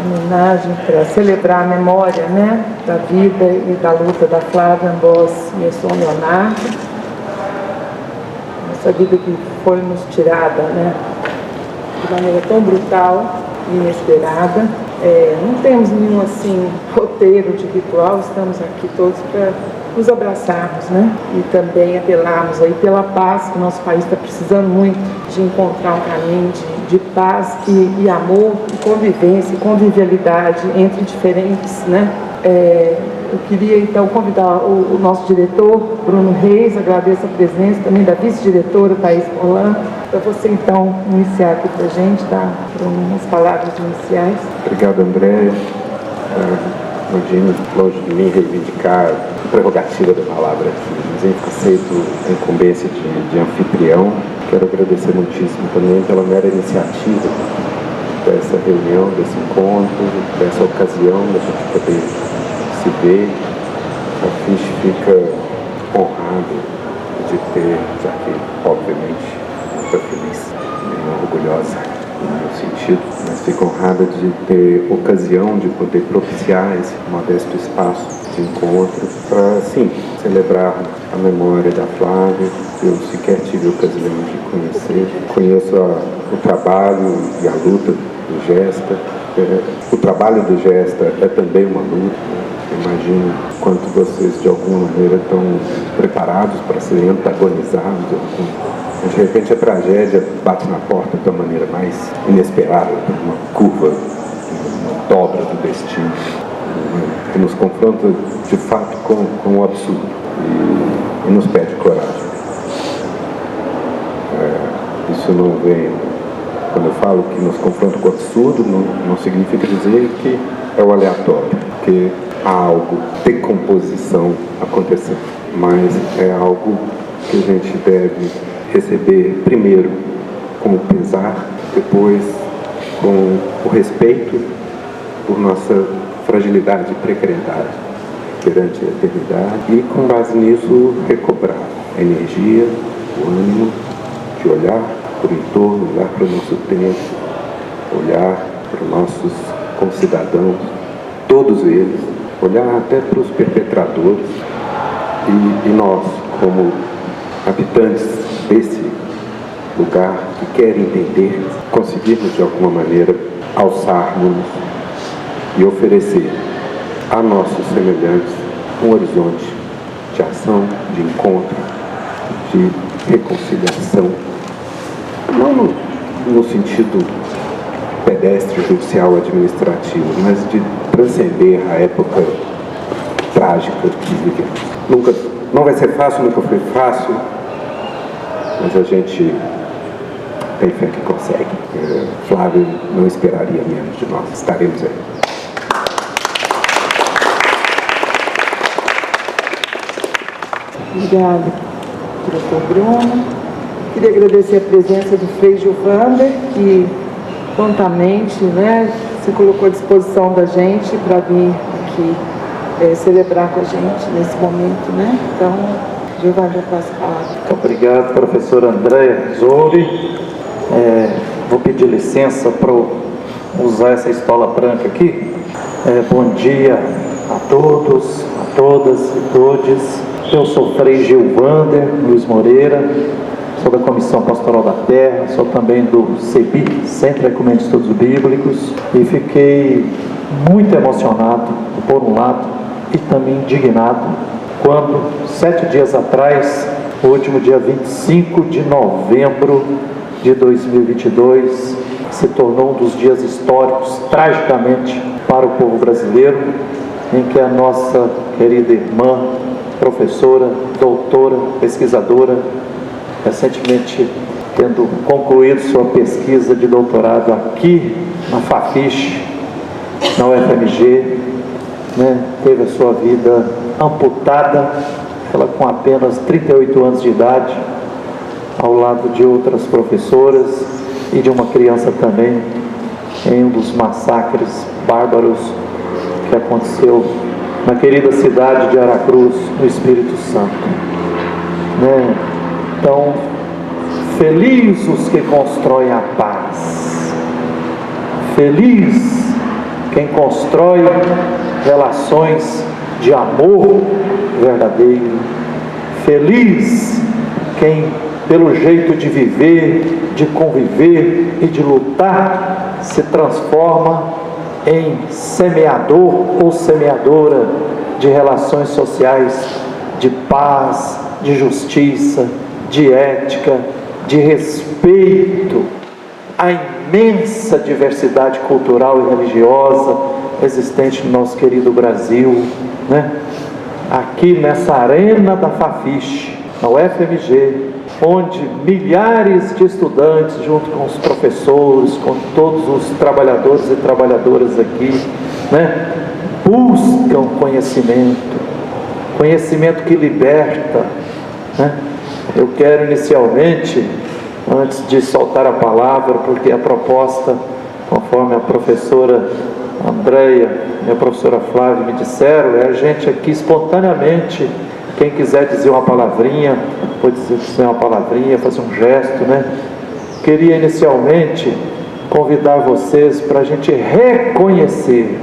homenagem para celebrar a memória, né, da vida e da luta da Flávia Amboss e o São Leonardo. Essa vida que foi nos tirada, né, de maneira tão brutal e inesperada. Não temos nenhum assim roteiro de ritual, estamos aqui todos para nos abraçarmos, né? E também apelarmos aí pela paz, que o nosso país está precisando muito de encontrar um caminho de paz e amor, e convivência, e convivialidade entre diferentes, né? Eu queria então convidar o nosso diretor, Bruno Reis, agradeço a presença também da vice-diretora, Thaís Polan, para você então iniciar aqui para a gente, dar umas palavras iniciais. Obrigado, André. Longe de mim reivindicar a prerrogativa da palavra, mas aceito a incumbência de anfitrião. Quero agradecer muitíssimo também pela mera iniciativa dessa reunião, desse encontro, dessa ocasião da gente poder se ver. A FISH fica honrado de ter, já que, obviamente, muito feliz e orgulhosa no meu sentido, mas fico honrada de ter ocasião de poder propiciar esse modesto espaço de encontro para, sim, celebrar a memória da Flávia. Eu sequer tive ocasião de conhecer. Conheço o trabalho e a luta do Gesta. O trabalho do Gesta é também uma luta. Imagino quanto vocês, de alguma maneira, estão preparados para serem antagonizados. De repente a tragédia bate na porta de uma maneira mais inesperada, uma curva, uma dobra do destino, que nos confronta de fato com o absurdo e nos pede coragem. Isso não vem, quando eu falo que nos confronta com o absurdo, não significa dizer que é o aleatório, que há algo de composição acontecendo, mas é algo que a gente deve receber primeiro com o pesar, depois com o respeito por nossa fragilidade e precariedade perante a eternidade e, com base nisso, recobrar a energia, o ânimo de olhar para o entorno, olhar para o nosso tempo, olhar para os nossos concidadãos, todos eles, olhar até para os perpetradores e nós, como habitantes desse lugar que querem entender, conseguirmos de alguma maneira alçarmos e oferecer a nossos semelhantes um horizonte de ação, de encontro, de reconciliação, não no sentido pedestre, judicial, administrativo, mas de transcender a época trágica que vivemos. Não vai ser fácil, nunca foi fácil, mas a gente tem fé que consegue. Flávio não esperaria menos de nós. Estaremos aí. Obrigada, diretor Bruno. Queria agradecer a presença do Frei Gilvander, que prontamente, né, se colocou à disposição da gente para vir aqui celebrar com a gente nesse momento, né? Então, Gilvander, passo a palavra. Obrigado, professora Andréa Zouri. Vou pedir licença para usar essa estola branca aqui. Bom dia a todos, a todas e todes. Eu sou Frei Gilvander Luiz Moreira, sou da Comissão Pastoral da Terra, sou também do CEBI, Centro Ecumênico de Estudos Bíblicos, e fiquei muito emocionado, por um lado, e também indignado, quando, 7 dias atrás, o último dia 25 de novembro de 2022, se tornou um dos dias históricos, tragicamente, para o povo brasileiro, em que a nossa querida irmã, professora, doutora, pesquisadora, recentemente tendo concluído sua pesquisa de doutorado aqui na FAFISH, na UFMG, né, teve a sua vida amputada, ela com apenas 38 anos de idade, ao lado de outras professoras e de uma criança também, em um dos massacres bárbaros que aconteceu na querida cidade de Aracruz, no Espírito Santo, né? Então, felizes os que constroem a paz, feliz quem constrói relações de amor verdadeiro. Feliz quem, pelo jeito de viver, de conviver e de lutar, se transforma em semeador ou semeadora de relações sociais de paz, de justiça, de ética, de respeito à imensa diversidade cultural e religiosa existente no nosso querido Brasil, né? Aqui nessa arena da Fafiche, na UFMG, onde milhares de estudantes, junto com os professores, com todos os trabalhadores e trabalhadoras aqui, né, buscam conhecimento que liberta, né? Eu quero inicialmente, antes de soltar a palavra, porque a proposta, conforme a professora Andréia e a professora Flávia me disseram, é a gente aqui espontaneamente, quem quiser dizer uma palavrinha, pode dizer uma palavrinha, fazer um gesto, né? Queria inicialmente convidar vocês para a gente reconhecer,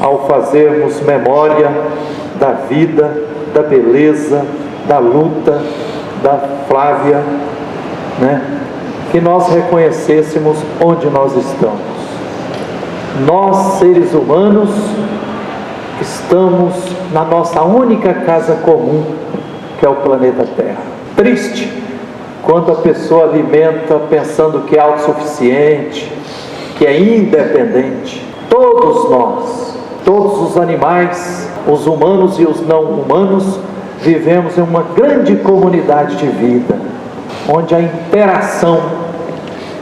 ao fazermos memória da vida, da beleza, da luta da Flávia, né? Que nós reconhecêssemos onde nós estamos. Nós, seres humanos, estamos na nossa única casa comum, que é o planeta Terra. Triste quando a pessoa alimenta pensando que é autossuficiente, que é independente. Todos nós, todos os animais, os humanos e os não humanos, vivemos em uma grande comunidade de vida, onde a interação,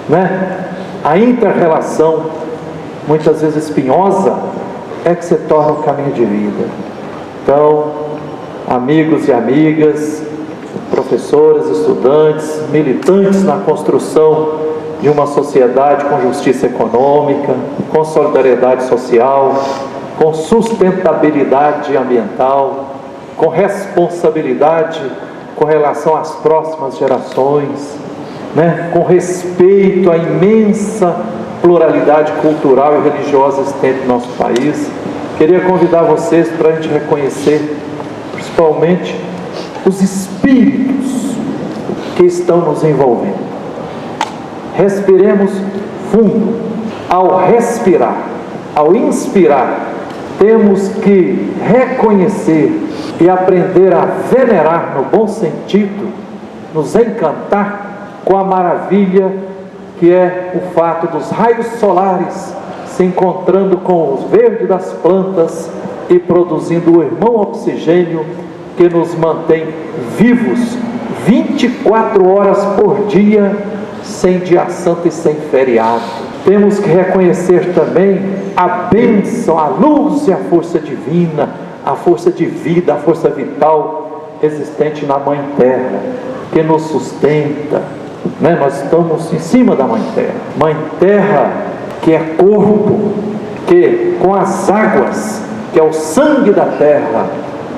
né, a inter-relação, muitas vezes espinhosa, é que se torna o caminho de vida. Então, amigos e amigas, professores, estudantes, militantes na construção de uma sociedade com justiça econômica, com solidariedade social, com sustentabilidade ambiental, com responsabilidade com relação às próximas gerações, né? Com respeito à imensa pluralidade cultural e religiosa existente no nosso país. Queria convidar vocês para a gente reconhecer, principalmente, os espíritos que estão nos envolvendo. Respiremos fundo. Ao respirar, ao inspirar, temos que reconhecer e aprender a venerar, no bom sentido, nos encantar com a maravilha que é o fato dos raios solares se encontrando com o verde das plantas e produzindo o irmão oxigênio que nos mantém vivos 24 horas por dia, sem dia santo e sem feriado. Temos que reconhecer também a bênção, a luz e a força divina, a força de vida, a força vital existente na Mãe Terra, que nos sustenta, né? Nós estamos em cima da Mãe Terra. Mãe Terra, que é corpo, que com as águas, que é o sangue da terra,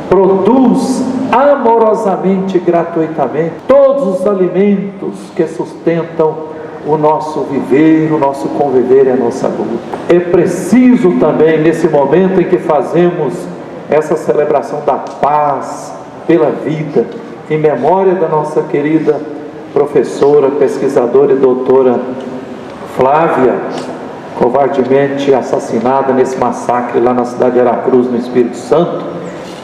produz amorosamente e gratuitamente todos os alimentos que sustentam o nosso viver, o nosso conviver e a nossa luta. É preciso também, nesse momento em que fazemos essa celebração da paz pela vida, em memória da nossa querida professora, pesquisadora e doutora Flávia, covardemente assassinada nesse massacre lá na cidade de Aracruz, no Espírito Santo,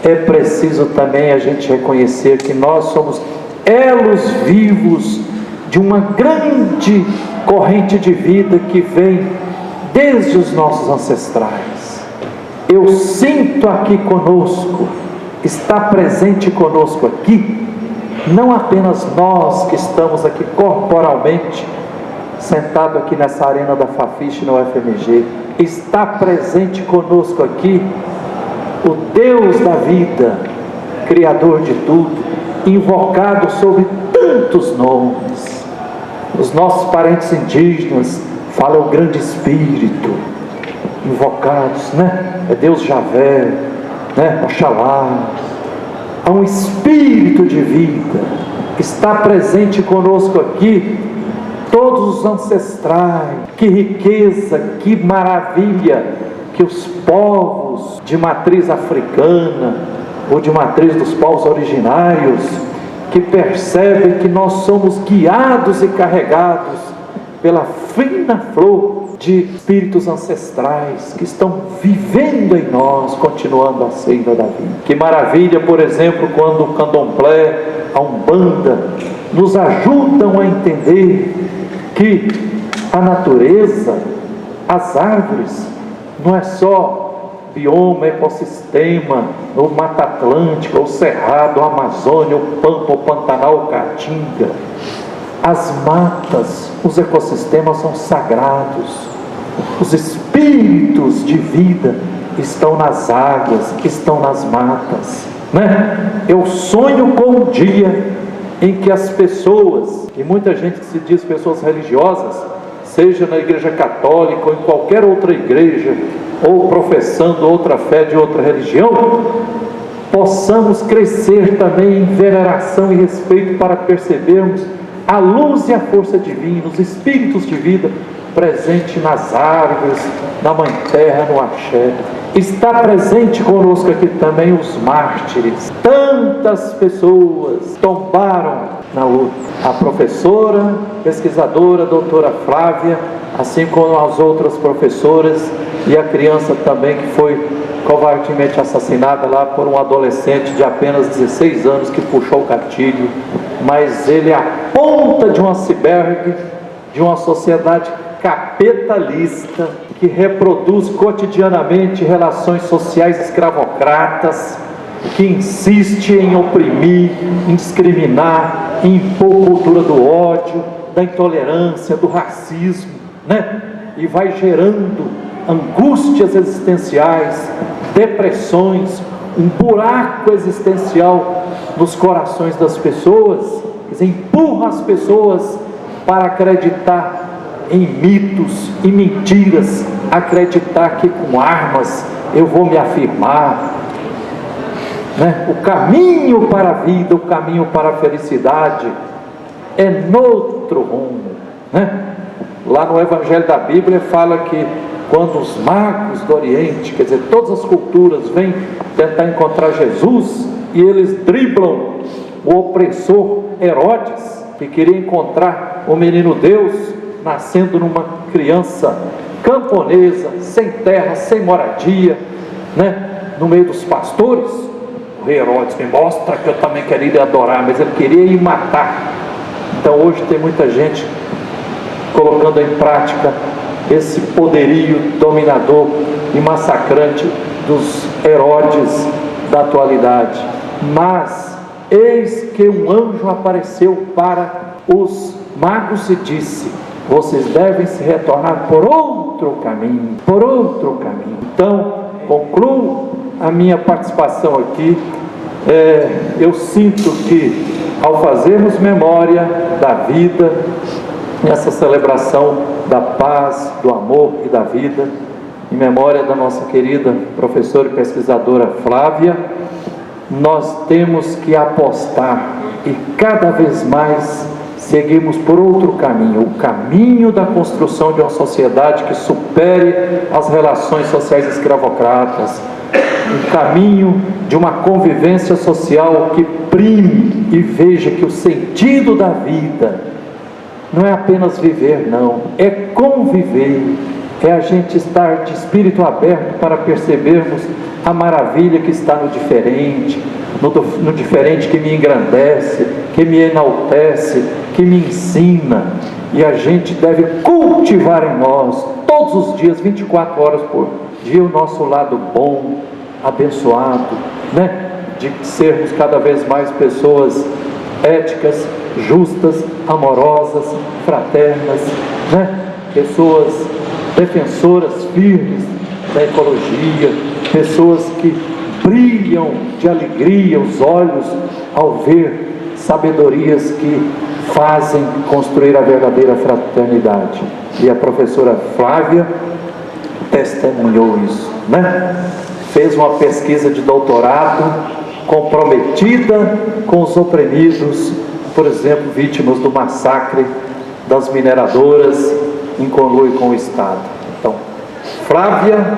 é preciso também a gente reconhecer que nós somos elos vivos de uma grande corrente de vida que vem desde os nossos ancestrais. Eu sinto aqui conosco, está presente conosco aqui, não apenas nós que estamos aqui corporalmente, sentado aqui nessa arena da Fafiche na UFMG, está presente conosco aqui o Deus da vida, Criador de tudo, invocado sob tantos nomes. Os nossos parentes indígenas falam o grande Espírito, invocados, né? É Deus Javé, né? Oxalá. Há um Espírito de vida que está presente conosco aqui todos os ancestrais. Que riqueza, que maravilha que os povos de matriz africana ou de matriz dos povos originários, que percebem que nós somos guiados e carregados pela fina flor de espíritos ancestrais que estão vivendo em nós, continuando a senda da vida. Que maravilha, por exemplo, quando o candomblé, a umbanda nos ajudam a entender que a natureza, as árvores, não é só bioma, ecossistema, ou Mata Atlântica, ou Cerrado, ou Amazônia, ou Pampa, ou Pantanal, ou Caatinga. As matas, os ecossistemas são sagrados. Os espíritos de vida estão nas águas, estão nas matas, né? Eu sonho com o dia em que as pessoas, e muita gente que se diz pessoas religiosas, seja na igreja católica ou em qualquer outra igreja, ou professando outra fé de outra religião, possamos crescer também em veneração e respeito para percebermos a luz e a força divina, os espíritos de vida presente nas árvores, na Mãe Terra, no axé. Está presente conosco aqui também os mártires. Tantas pessoas tombaram na luta. A professora, pesquisadora, doutora Flávia, assim como as outras professoras, e a criança também que foi covardemente assassinada lá por um adolescente de apenas 16 anos que puxou o gatilho. Mas ele é a ponta de um iceberg de uma sociedade capitalista que reproduz cotidianamente relações sociais escravocratas, que insiste em oprimir, em discriminar, em impor cultura do ódio, da intolerância, do racismo, né? E vai gerando angústias existenciais, depressões, um buraco existencial nos corações das pessoas, quer dizer, empurra as pessoas para acreditar em mitos e mentiras, acreditar que com armas eu vou me afirmar, né? O caminho para a vida, o caminho para a felicidade é noutro rumo, né? Lá no Evangelho da Bíblia fala que quando os magos do Oriente, quer dizer, todas as culturas vêm tentar encontrar Jesus, e eles driblam o opressor Herodes, que queria encontrar o menino Deus nascendo numa criança camponesa, sem terra, sem moradia, né? No meio dos pastores. O rei Herodes me mostra que eu também queria ir adorar, mas ele queria ir matar. Então hoje tem muita gente colocando em prática esse poderio dominador e massacrante dos Herodes da atualidade. Mas eis que um anjo apareceu para os magos e disse: vocês devem se retornar por outro caminho, por outro caminho. Então, concluo a minha participação aqui. Eu sinto que ao fazermos memória da vida, nessa celebração da paz, do amor e da vida, em memória da nossa querida professora e pesquisadora Flávia, nós temos que apostar e cada vez mais seguimos por outro caminho, o caminho da construção de uma sociedade que supere as relações sociais escravocratas, o caminho de uma convivência social que prime e veja que o sentido da vida não é apenas viver, não, é conviver, é a gente estar de espírito aberto para percebermos a maravilha que está no diferente, no diferente que me engrandece, que me enaltece, que me ensina. E a gente deve cultivar em nós, todos os dias, 24 horas por dia, o nosso lado bom, abençoado, né? De sermos cada vez mais pessoas éticas, justas, amorosas, fraternas, né? Pessoas defensoras firmes da ecologia, pessoas que brilham de alegria os olhos ao ver sabedorias que fazem construir a verdadeira fraternidade. E a professora Flávia testemunhou isso, né? Fez uma pesquisa de doutorado comprometida com os oprimidos, por exemplo, vítimas do massacre das mineradoras, em conluio com o Estado. Então, Flávia,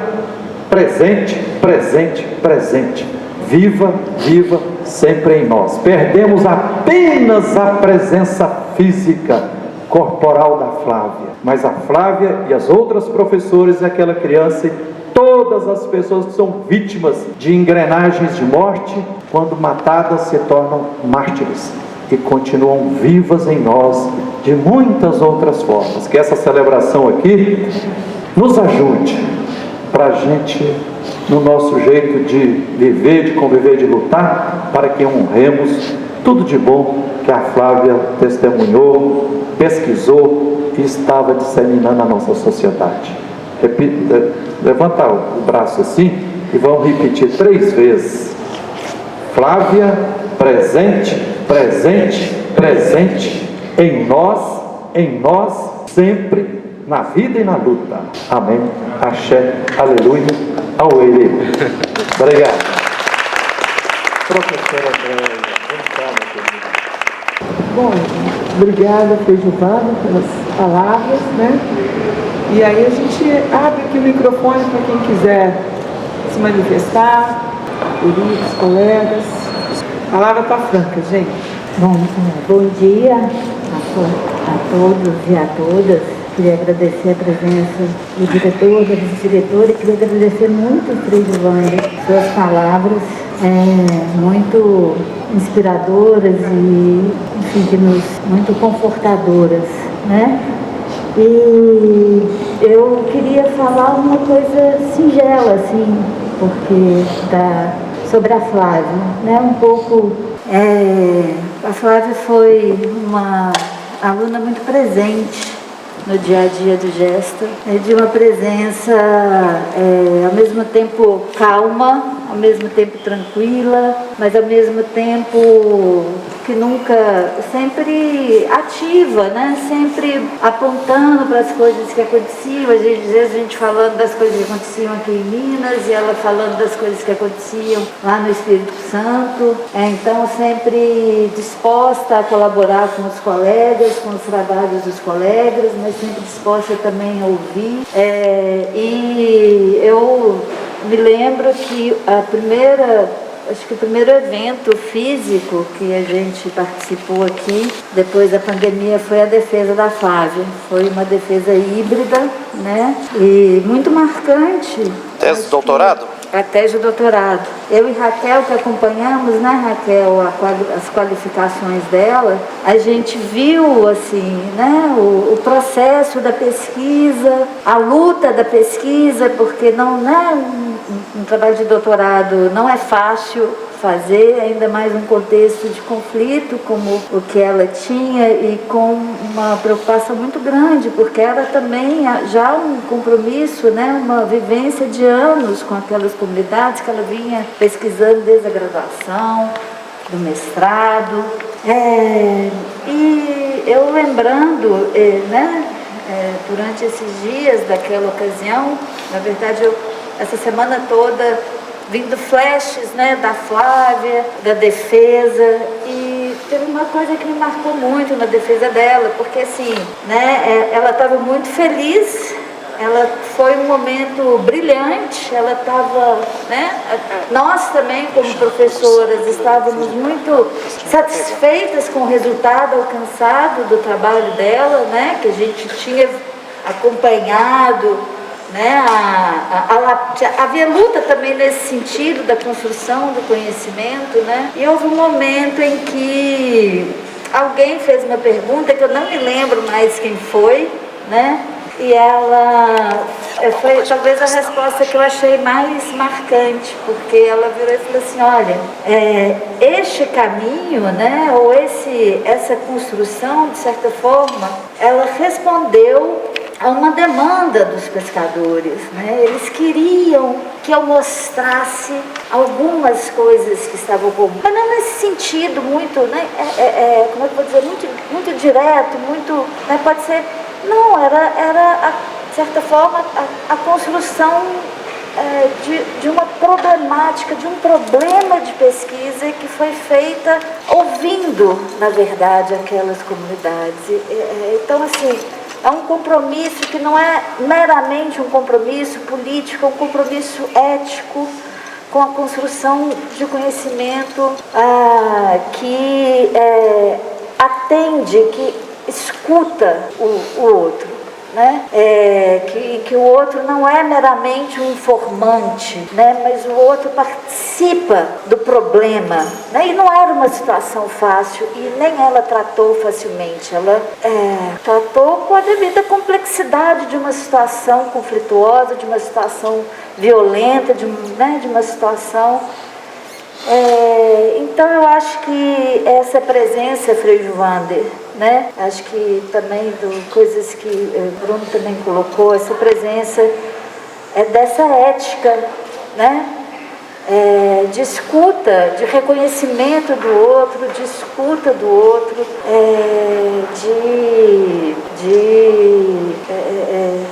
presente, presente, presente. Viva, viva sempre em nós. Perdemos apenas a presença física, corporal da Flávia, mas a Flávia e as outras professoras e aquela criança e todas as pessoas que são vítimas de engrenagens de morte, quando matadas se tornam mártires e continuam vivas em nós de muitas outras formas. Que essa celebração aqui nos ajude para a gente, no nosso jeito de viver, de conviver, de lutar, para que honremos tudo de bom que a Flávia testemunhou, pesquisou e estava disseminando na nossa sociedade. Levanta o braço assim e vamos repetir 3 vezes. Flávia, presente, presente, presente, em nós, sempre, na vida e na luta. Amém. Axé, aleluia, auê. Obrigado. Professora Andréia, vamos cá, meu querido. Bom, obrigada, Feijuvada, pelas palavras, né? E aí a gente abre aqui o microfone para quem quiser se manifestar, queridos, colegas. A palavra está franca, gente. Bom dia a todos e a todas. Queria agradecer a presença do diretor, da vice-diretora, e queria agradecer muito, Frei Giovanni, suas palavras muito inspiradoras e, enfim, muito confortadoras, né? E eu queria falar uma coisa singela, assim, sobre a Flávia, né? Um pouco, a Flávia foi uma aluna muito presente no dia a dia do Gesta, de uma presença ao mesmo tempo calma, ao mesmo tempo tranquila, mas ao mesmo tempo que nunca, sempre ativa, né? Sempre apontando para as coisas que aconteciam, às vezes a gente falando das coisas que aconteciam aqui em Minas e ela falando das coisas que aconteciam lá no Espírito Santo, então sempre disposta a colaborar com os colegas, com os trabalhos dos colegas, mas sempre disposta também a ouvir, e eu me lembro que acho que o primeiro evento físico que a gente participou aqui, depois da pandemia, foi a defesa da Flávia. Foi uma defesa híbrida, né? E muito marcante. Tese de doutorado? A tese de doutorado. Eu e Raquel, que acompanhamos, né, Raquel, as qualificações dela, a gente viu, assim, né, o processo da pesquisa, a luta da pesquisa, porque não, né, um trabalho de doutorado não é fácil fazer, ainda mais num contexto de conflito como o que ela tinha e com uma preocupação muito grande, porque era também já um compromisso, né, uma vivência de anos com aquelas comunidades que ela vinha pesquisando desde a graduação, do mestrado. E eu lembrando, né, durante esses dias daquela ocasião, na verdade essa semana toda vindo flashes, né, da Flávia, da defesa, e teve uma coisa que me marcou muito na defesa dela, porque assim, né, ela estava muito feliz, foi um momento brilhante, ela estava, né, nós também como professoras estávamos muito satisfeitas com o resultado alcançado do trabalho dela, né, que a gente tinha acompanhado, né, havia luta também nesse sentido da construção do conhecimento, né? E houve um momento em que alguém fez uma pergunta que eu não me lembro mais quem foi, né? E foi talvez a resposta que eu achei mais marcante, porque ela virou e falou assim: olha, este caminho, né, ou essa construção, de certa forma, ela respondeu a uma demanda dos pescadores, né? Eles queriam que eu mostrasse algumas coisas que estavam ocorrendo, mas não nesse sentido muito, né? Como é que eu vou dizer, muito direto, muito, né? Pode ser, não, era de certa forma a construção de uma problemática, de um problema de pesquisa que foi feita ouvindo, na verdade, aquelas comunidades. Então, assim, é um compromisso que não é meramente um compromisso político, é um compromisso ético com a construção de conhecimento que atende, que escuta o outro. Né? Que o outro não é meramente um informante, né? Mas o outro participa do problema, né? E não era uma situação fácil e nem ela tratou facilmente, ela tratou com a devida complexidade de uma situação conflituosa, de uma situação violenta, de uma situação... Então eu acho que essa presença, Frei Joander, né? Acho que também coisas que o Bruno também colocou, essa presença dessa ética, né? De escuta, de reconhecimento do outro, de escuta do outro,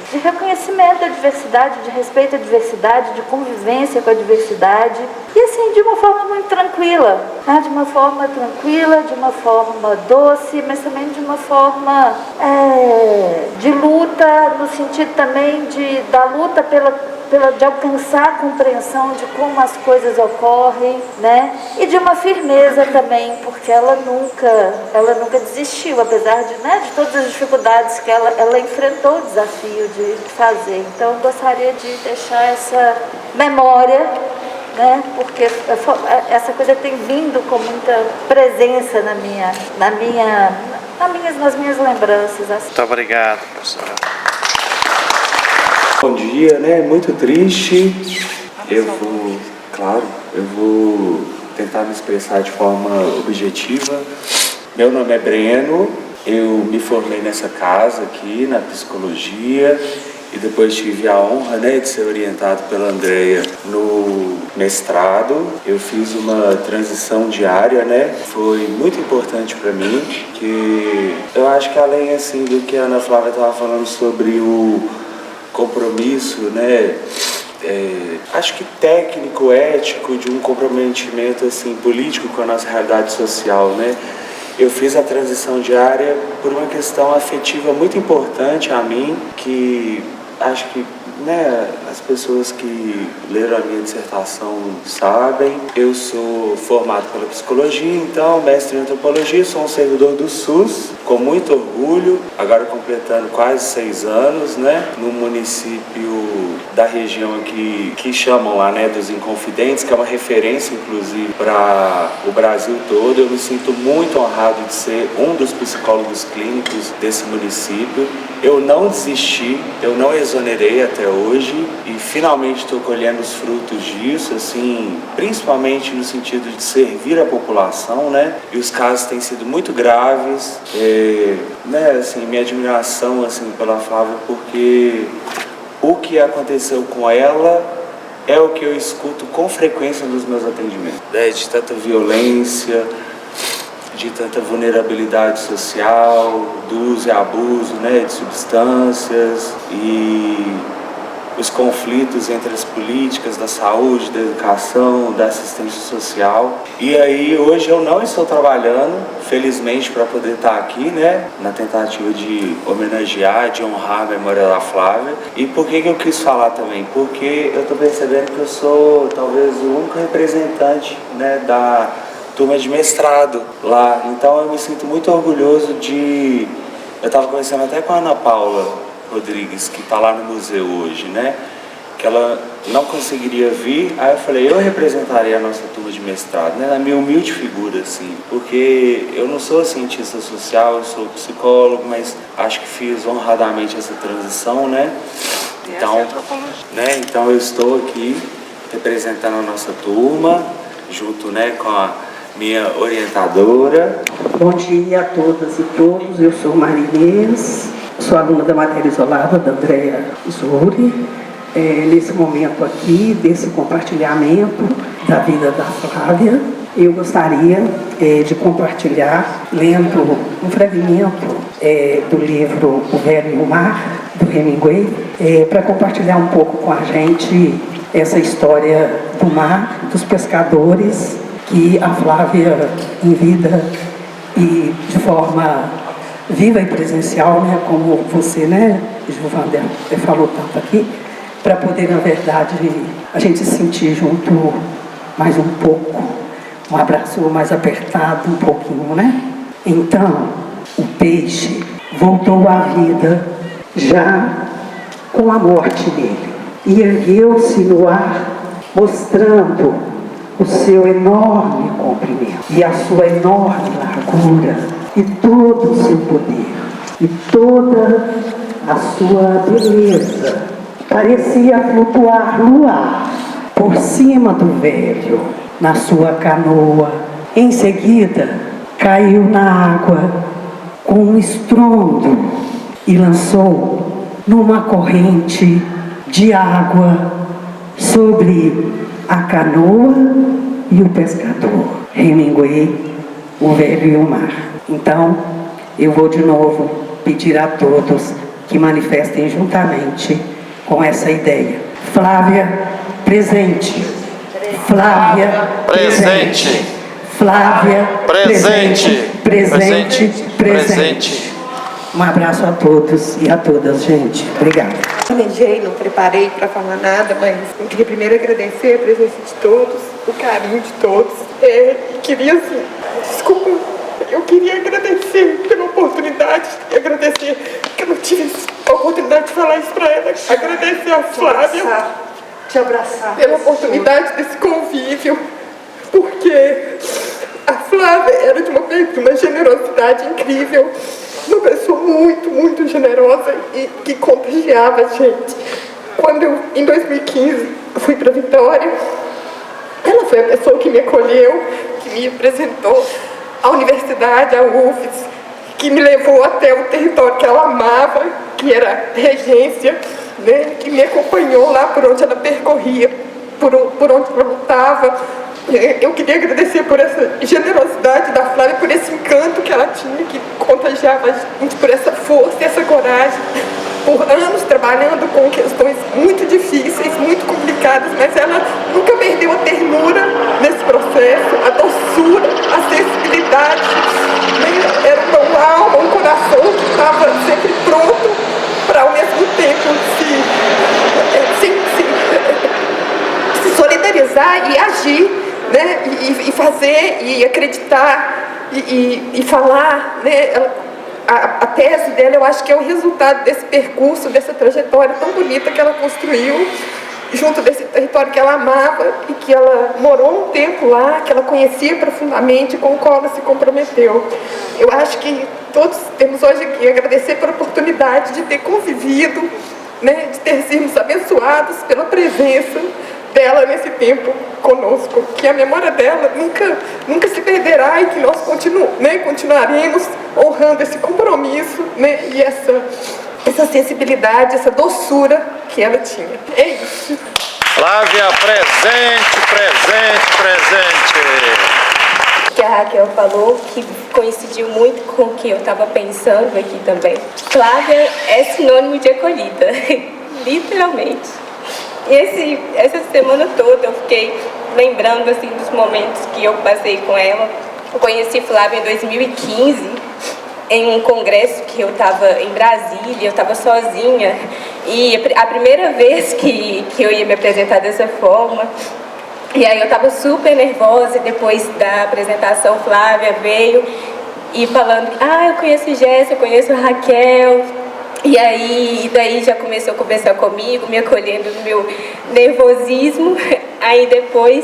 de reconhecimento da diversidade, de respeito à diversidade, de convivência com a diversidade, e assim, de uma forma muito tranquila, né? De uma forma tranquila, de uma forma doce, mas também de uma forma de luta, no sentido também da luta de alcançar a compreensão de como as coisas ocorrem, né? E de uma firmeza também, porque ela nunca desistiu, apesar de todas as dificuldades que ela enfrentou o desafio de fazer. Então, eu gostaria de deixar essa memória, né? Porque essa coisa tem vindo com muita presença nas minhas lembranças. Muito obrigado, professora. Bom dia, né? Muito triste. Eu vou tentar me expressar de forma objetiva. Meu nome é Breno, eu me formei nessa casa aqui, na psicologia, e depois tive a honra, né, de ser orientado pela Andréia no mestrado. Eu fiz uma transição diária, né? Foi muito importante para mim, que eu acho que além assim do que a Ana Flávia estava falando sobre o compromisso, né? Acho que técnico, ético, de um comprometimento assim, político com a nossa realidade social, né? Eu fiz a transição diária por uma questão afetiva muito importante a mim, que acho que, né, as pessoas que leram a minha dissertação sabem. Eu sou formado pela psicologia, então mestre em antropologia, sou um servidor do SUS, com muito orgulho, agora completando quase 6 anos, né, no município da região aqui, que chamam lá, né, dos Inconfidentes, que é uma referência, inclusive, para o Brasil todo. Eu me sinto muito honrado de ser um dos psicólogos clínicos desse município. Eu não desisti, eu não exonerei até hoje e finalmente estou colhendo os frutos disso, assim, principalmente no sentido de servir a população, né? E os casos têm sido muito graves, né? Assim, minha admiração, assim, pela Flávia, porque o que aconteceu com ela é o que eu escuto com frequência nos meus atendimentos, né? De tanta violência, de tanta vulnerabilidade social, do uso e abuso, né, de substâncias, e os conflitos entre as políticas da saúde, da educação, da assistência social. E aí hoje eu não estou trabalhando, felizmente, para poder estar aqui, né, na tentativa de homenagear, de honrar a memória da Flávia. E por que eu quis falar também? Porque eu estou percebendo que eu sou talvez o único representante, né, da turma de mestrado lá. Então eu me sinto muito orgulhoso de... Eu estava conversando até com a Ana Paula Rodrigues, que está lá no museu hoje, né? Que ela não conseguiria vir, aí eu falei, eu representaria a nossa turma de mestrado, né? Na minha humilde figura, assim, porque eu não sou cientista social, eu sou psicólogo, mas acho que fiz honradamente essa transição, né? Então eu estou aqui representando a nossa turma, junto, né, com a minha orientadora. Bom dia a todas e todos, eu sou Maria Inês, sou aluna da matéria isolada da Andréia Zouri. Nesse momento aqui, desse compartilhamento da vida da Flávia, eu gostaria de compartilhar, lendo um fragmento do livro O Velho e o Mar, do Hemingway, para compartilhar um pouco com a gente essa história do mar, dos pescadores, que a Flávia, em vida e de forma viva e presencial, né, como você, né, Giovanna, falou tanto aqui, para poder, na verdade, a gente se sentir junto mais um pouco, um abraço mais apertado, um pouquinho, né? Então, o peixe voltou à vida já com a morte dele e ergueu-se no ar, mostrando o seu enorme comprimento e a sua enorme largura e todo o seu poder e toda a sua beleza. Parecia flutuar no ar, por cima do velho, na sua canoa. Em seguida, caiu na água com um estrondo e lançou numa corrente de água sobre a canoa e o pescador. Hemingway, O Velho e o Mar. Então, eu vou de novo pedir a todos que manifestem juntamente com essa ideia. Flávia, presente. Flávia, presente. Flávia, presente. Presente, presente. Um abraço a todos e a todas, gente. Obrigada. Planejei, não preparei para falar nada, mas eu queria primeiro agradecer a presença de todos, o carinho de todos. E queria, assim, desculpa, eu queria agradecer pela oportunidade, agradecer que eu não tive a oportunidade de falar isso para ela, agradecer a Flávia Te abraçar. pela oportunidade desse convívio, porque a Flávia era de uma generosidade incrível, uma pessoa muito, muito generosa e que contagiava a gente. Quando eu, em 2015, fui para Vitória, ela foi a pessoa que me acolheu, que me apresentou à universidade, à UFES, que me levou até o território que ela amava, que era a Regência, né, que me acompanhou lá por onde ela percorria, por onde ela lutava. Eu queria agradecer por essa generosidade da Flávia, por esse encanto que ela tinha, que contagiava a gente, por essa força e essa coragem, por anos trabalhando com questões muito difíceis, muito complicadas, mas ela nunca perdeu a ternura nesse processo, a doçura, a sensibilidade, né? Era uma alma, um coração que estava sempre pronto para, ao mesmo tempo, se solidarizar e agir, né? E fazer, e acreditar, e falar, né? A tese dela, eu acho que é o resultado desse percurso, dessa trajetória tão bonita que ela construiu, junto desse território que ela amava e que ela morou um tempo lá, que ela conhecia profundamente, com o qual ela se comprometeu. Eu acho que todos temos hoje aqui agradecer pela oportunidade de ter convivido, né? De ter sido abençoados pela presença dela nesse tempo conosco, que a memória dela nunca se perderá e que nós continuaremos honrando esse compromisso, né, e essa sensibilidade, essa doçura que ela tinha. É isso. Flávia, presente. Que a Raquel falou, que coincidiu muito com o que eu estava pensando aqui também. Flávia é sinônimo de acolhida, literalmente. E essa semana toda eu fiquei lembrando assim, dos momentos que eu passei com ela. Eu conheci Flávia em 2015, em um congresso que eu estava em Brasília, eu estava sozinha. E a primeira vez que eu ia me apresentar dessa forma, e aí eu estava super nervosa, e depois da apresentação Flávia veio e falando, eu conheço Jéssica, eu conheço a Raquel. E aí, daí já começou a conversar comigo, me acolhendo no meu nervosismo. Aí depois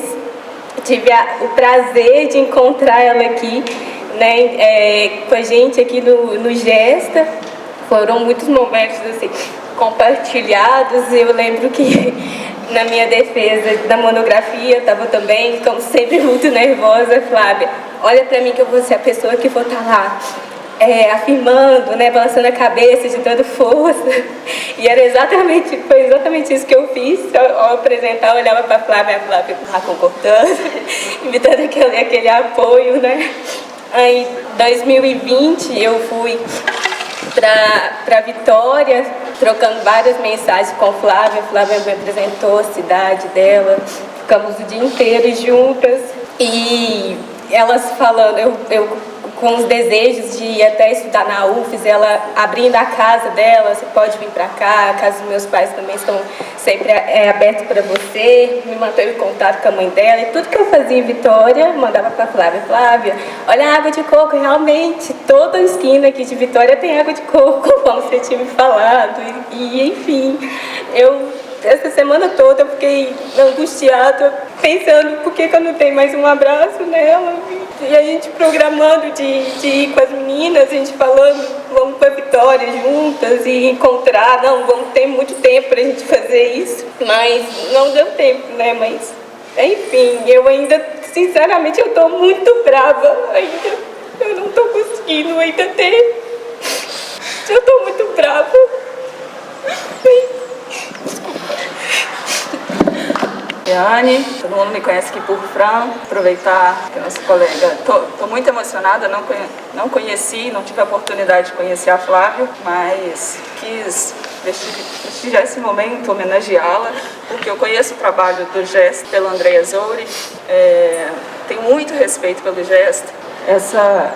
tive o prazer de encontrar ela aqui, né, com a gente aqui no Gesta. Foram muitos momentos assim, compartilhados. Eu lembro que na minha defesa da monografia eu estava também, como sempre, muito nervosa. Flávia, olha para mim que eu vou ser a pessoa que vou estar lá. Afirmando, né, balançando a cabeça, de dando força. E foi exatamente isso que eu fiz. Ao apresentar, eu olhava para a Flávia lá concordando, me dando aquele apoio, né. Aí, em 2020, eu fui para Vitória trocando várias mensagens com Flávia. Flávia me apresentou a cidade dela, ficamos o dia inteiro juntas e elas falando, eu com os desejos de ir até estudar na UFES, ela abrindo a casa dela, você pode vir para cá, a casa dos meus pais também estão sempre abertos para você, me manteve em contato com a mãe dela, e tudo que eu fazia em Vitória, mandava para Flávia. Flávia, olha a água de coco, realmente, toda a esquina aqui de Vitória tem água de coco, como você tinha me falado, e enfim, essa semana toda eu fiquei angustiada, pensando por que eu não tenho mais um abraço nela. E a gente programando de ir com as meninas, a gente falando, vamos para Vitória juntas e encontrar, não, vamos ter muito tempo para a gente fazer isso. Mas não deu tempo, né? Mas, enfim, eu ainda, sinceramente, eu estou muito brava ainda. Eu não estou conseguindo ainda ter. Eu estou muito brava. Anne, todo mundo me conhece aqui por Fran, aproveitar que é nosso colega. Tô muito emocionada, não conheci, não tive a oportunidade de conhecer a Flávia, mas quis prestigiar esse momento, homenageá-la, porque eu conheço o trabalho do Gesto pela Andrea Zouri, tenho muito respeito pelo Gesto. Essa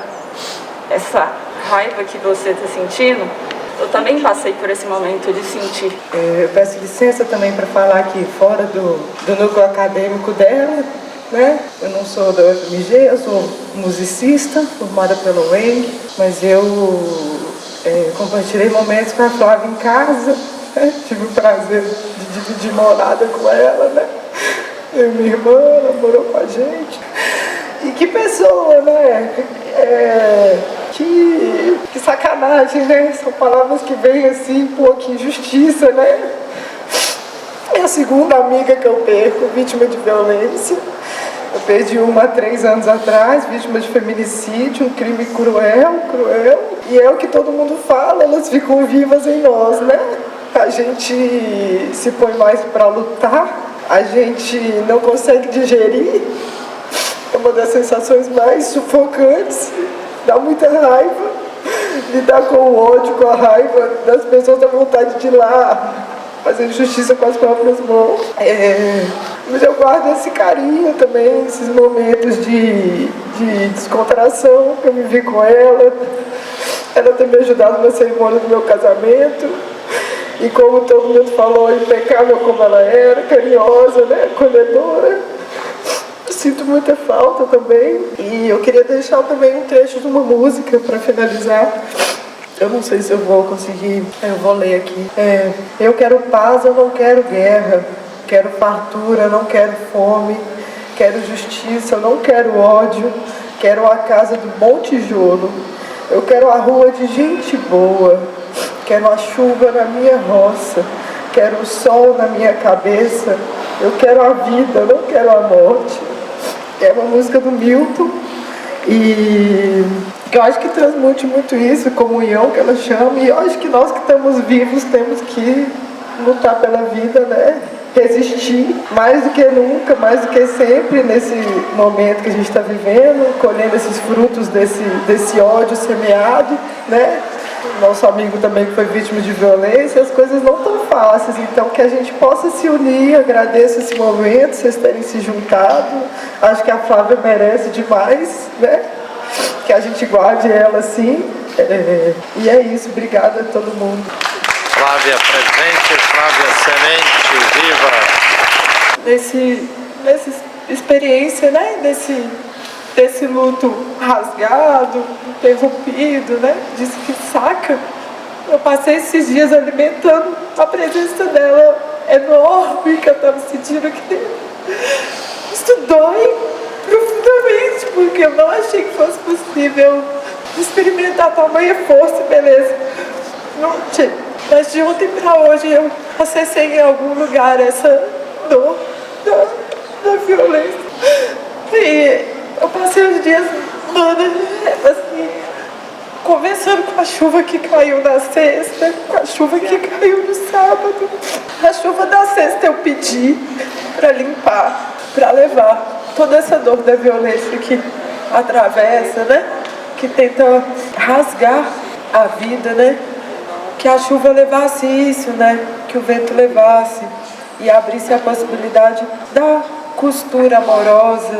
raiva que você está sentindo, eu também passei por esse momento de sentir. Eu peço licença também para falar aqui fora do núcleo acadêmico dela, né? Eu não sou da UFMG, eu sou musicista, formada pela UENG, mas eu compartilhei momentos com a Flávia em casa, né? Tive o prazer de dividir morada com ela, né? Eu e minha irmã, ela morou com a gente. E que pessoa, né? Que sacanagem, né? São palavras que vêm assim, pô, que injustiça, né? É a segunda amiga que eu perco, vítima de violência. Eu perdi uma há 3 anos atrás, vítima de feminicídio, um crime cruel. E é o que todo mundo fala, elas ficam vivas em nós, né? A gente se põe mais para lutar, a gente não consegue digerir. É uma das sensações mais sufocantes, dá muita raiva. Lidar com o ódio, com a raiva das pessoas, dá vontade de ir lá fazer justiça com as próprias mãos. Mas eu guardo esse carinho também, esses momentos de descontração que eu vivi com ela. Ela tem me ajudado na cerimônia do meu casamento. E como todo mundo falou, impecável como ela era, carinhosa, né, acolhedora. Sinto muita falta também. E eu queria deixar também um trecho de uma música para finalizar. Eu não sei se eu vou conseguir, eu vou ler aqui. Eu quero paz, eu não quero guerra. Quero fartura, não quero fome. Quero justiça, eu não quero ódio. Quero a casa do bom tijolo. Eu quero a rua de gente boa. Quero a chuva na minha roça. Quero o sol na minha cabeça. Eu quero a vida, eu não quero a morte. É uma música do Milton e eu acho que transmite muito isso, comunhão que ela chama, e eu acho que nós que estamos vivos temos que lutar pela vida, né? Resistir mais do que nunca, mais do que sempre nesse momento que a gente está vivendo, colhendo esses frutos desse ódio semeado, né? Nosso amigo também que foi vítima de violência, as coisas não tão fáceis, então que a gente possa se unir. Agradeço esse momento, vocês terem se juntado, acho que a Flávia merece demais, né? Que a gente guarde ela assim, e é isso, obrigada a todo mundo. Flávia presente, Flávia semente, viva! Dessa experiência, né? Desse luto rasgado, interrompido, né? Disse que saca. Eu passei esses dias alimentando a presença dela enorme, que eu estava sentindo que isso dói profundamente, porque eu não achei que fosse possível experimentar tamanha força e beleza. Não tinha. Mas de ontem para hoje eu acessei em algum lugar essa dor da violência. E eu passei os dias, assim, conversando com a chuva que caiu na sexta, com a chuva que caiu no sábado. A chuva da sexta eu pedi para limpar, para levar toda essa dor da violência que atravessa, né? Que tenta rasgar a vida, né? que a chuva levasse isso, né? Que o vento levasse e abrisse a possibilidade da costura amorosa,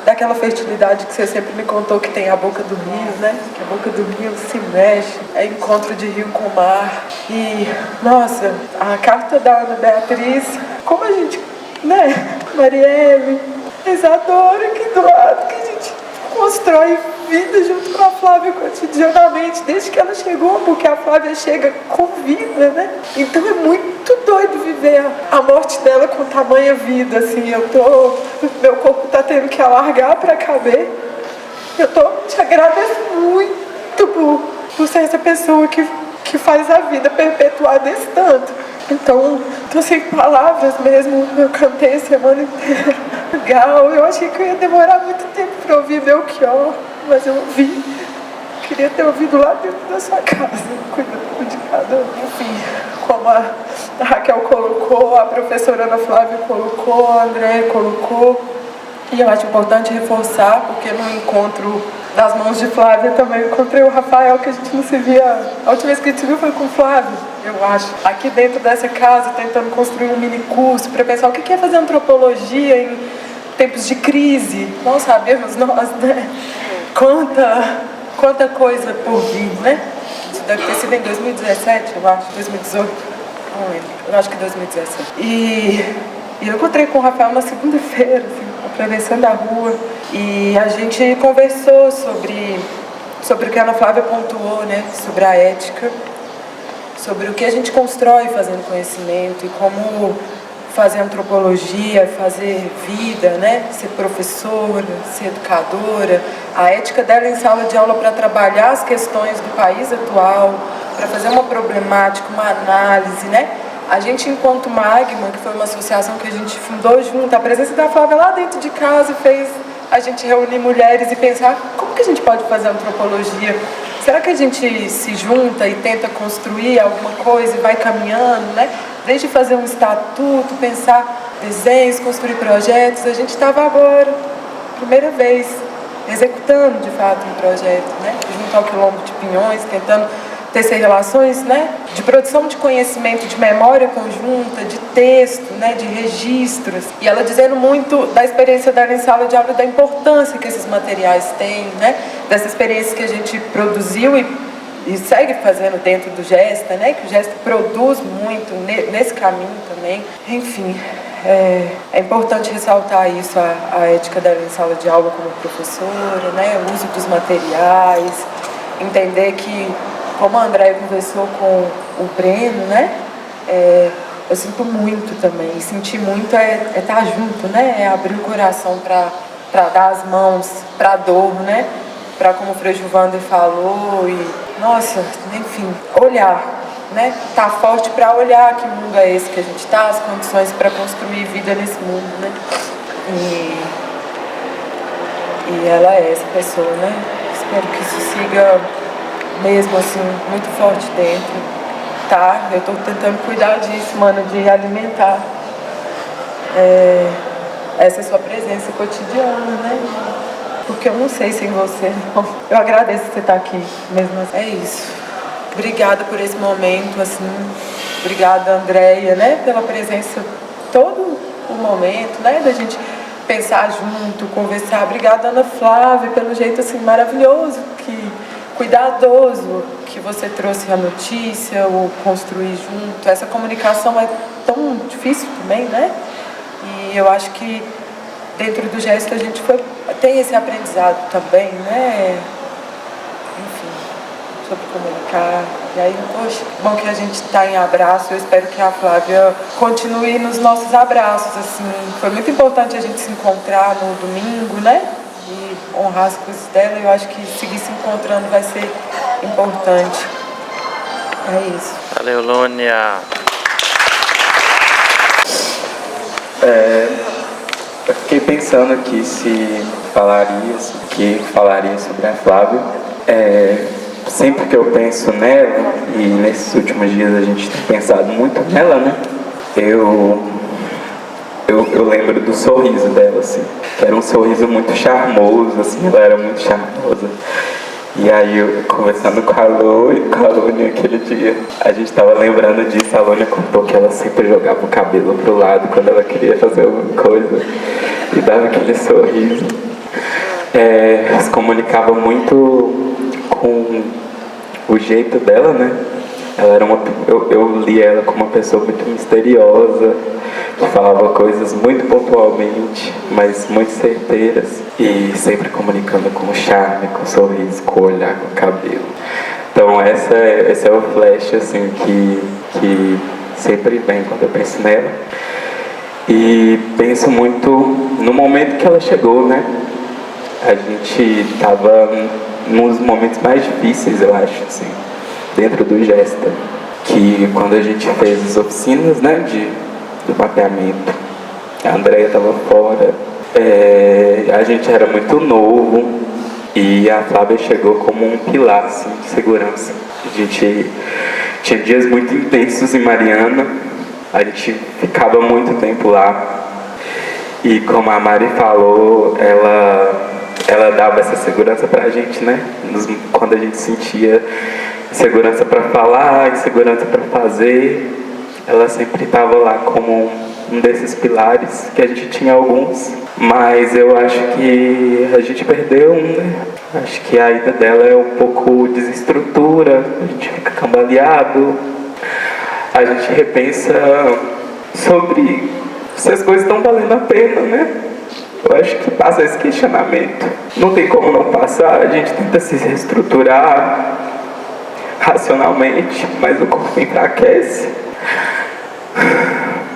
daquela fertilidade que você sempre me contou que tem a boca do rio, né? Que a boca do rio se mexe, é encontro de rio com mar. E, nossa, a carta da Ana Beatriz, como a gente, né? Marielle, Isadora aqui do lado, que a gente constrói vida junto com a Flávia cotidianamente, desde que ela chegou, porque a Flávia chega com vida, né? Então é muito doido viver a morte dela com tamanha vida, assim, meu corpo tá tendo que alargar para caber. Te agradeço muito por ser essa pessoa que faz a vida perpetuar desse tanto. Então, tô sem palavras mesmo, eu cantei a semana inteira. Legal, eu achei que eu ia demorar muito tempo para ouvir Belchior, mas eu ouvi. Queria ter ouvido lá dentro da sua casa, cuidando de cada um. Enfim, como a Raquel colocou, a professora Ana Flávia colocou, a Andréia colocou. E eu acho importante reforçar, porque no encontro das mãos de Flávia também encontrei o Rafael, que a gente não se via. A última vez que a gente se viu foi com o Flávio, eu acho. Aqui dentro dessa casa, tentando construir um mini curso para pensar o que é fazer antropologia em tempos de crise. Não sabemos nós, né? Quanta coisa por vir, né? Isso deve ter sido em 2017, eu acho, 2018. Não lembro, eu acho que 2017. E eu encontrei com o Rafael na segunda-feira, assim, atravessando a rua, e a gente conversou sobre o que a Ana Flávia pontuou, né? Sobre a ética, sobre o que a gente constrói fazendo conhecimento e como fazer antropologia, fazer vida, né? Ser professora, ser educadora, a ética dela em sala de aula para trabalhar as questões do país atual, para fazer uma problemática, uma análise, né? A gente, enquanto Magma, que foi uma associação que a gente fundou junto, a presença da Flávia lá dentro de casa fez a gente reunir mulheres e pensar como que a gente pode fazer antropologia. Será que a gente se junta e tenta construir alguma coisa e vai caminhando, né? Desde fazer um estatuto, pensar desenhos, construir projetos, a gente estava agora, primeira vez, executando de fato um projeto, né? Junto ao Quilombo de Pinhões, tentando tecer relações, né? De produção de conhecimento, de memória conjunta, de texto, né? De registros. E ela dizendo muito da experiência dela em sala de aula, da importância que esses materiais têm, né? Dessa experiência que a gente produziu e segue fazendo dentro do Gesta, né? Que o Gesta produz muito nesse caminho também. Enfim, é importante ressaltar isso, a ética dela em sala de aula como professora, né? O uso dos materiais, entender que, como a Andréia conversou com o Breno, né? Eu sinto muito também, e sentir muito é estar junto, né? É abrir o coração para dar as mãos para a dor, né? Para, como o Frei Gilvander falou, e, nossa, enfim, olhar, né? Tá forte para olhar que mundo é esse que a gente está, as condições para construir vida nesse mundo, né? E ela é essa pessoa, né? Espero que isso siga mesmo assim, muito forte dentro, tá? Eu tô tentando cuidar disso, mano, de alimentar essa sua presença cotidiana, né? Porque eu não sei sem você, não. Eu agradeço você estar aqui, mesmo assim. É isso. Obrigada por esse momento, assim. Obrigada, Andréia, né? Pela presença todo o momento, né? Da gente pensar junto, conversar. Obrigada, Ana Flávia, pelo jeito, assim, maravilhoso, cuidadoso que você trouxe a notícia, o construir junto. Essa comunicação é tão difícil também, né? E eu acho que dentro do Gesto a gente tem esse aprendizado também, né? Enfim, sobre comunicar. E aí, poxa, bom que a gente está em abraço. Eu espero que a Flávia continue nos nossos abraços, assim. Foi muito importante a gente se encontrar no domingo, né? E honrar as coisas dela. Eu acho que seguir se encontrando vai ser importante. É isso. Valeu, Lúnia. Eu fiquei pensando aqui se falaria sobre a Flávia. Sempre que eu penso nela, e nesses últimos dias a gente tem pensado muito nela, né? Eu lembro do sorriso dela, assim, que era um sorriso muito charmoso, assim, ela era muito charmosa. E aí, eu, conversando com a Lúnia aquele dia, a gente tava lembrando disso. A Lúnia contou que ela sempre jogava o cabelo pro lado quando ela queria fazer alguma coisa e dava aquele sorriso. Se comunicava muito com o jeito dela, né? Ela era eu li ela como uma pessoa muito misteriosa, que falava coisas muito pontualmente, mas muito certeiras, e sempre comunicando com charme, com sorriso, com olhar, com cabelo. Então esse é o flash assim que sempre vem quando eu penso nela. E penso muito no momento que ela chegou, né? A gente estava nos momentos mais difíceis, eu acho, assim, dentro do Gesta, que quando a gente fez as oficinas, né, do mapeamento, a Andréia estava fora, a gente era muito novo e a Flávia chegou como um pilar, assim, de segurança. A gente tinha dias muito intensos em Mariana, a gente ficava muito tempo lá e, como a Mari falou, ela dava essa segurança pra gente, né? Quando a gente sentia insegurança para falar, insegurança para fazer, ela sempre estava lá como um desses pilares, que a gente tinha alguns, mas eu acho que a gente perdeu um, né? Acho que a ida dela é um pouco desestrutura, a gente fica cambaleado, a gente repensa sobre se as coisas estão valendo a pena, né? Eu acho que passa esse questionamento. Não tem como não passar, a gente tenta se reestruturar racionalmente, mas o corpo enfraquece.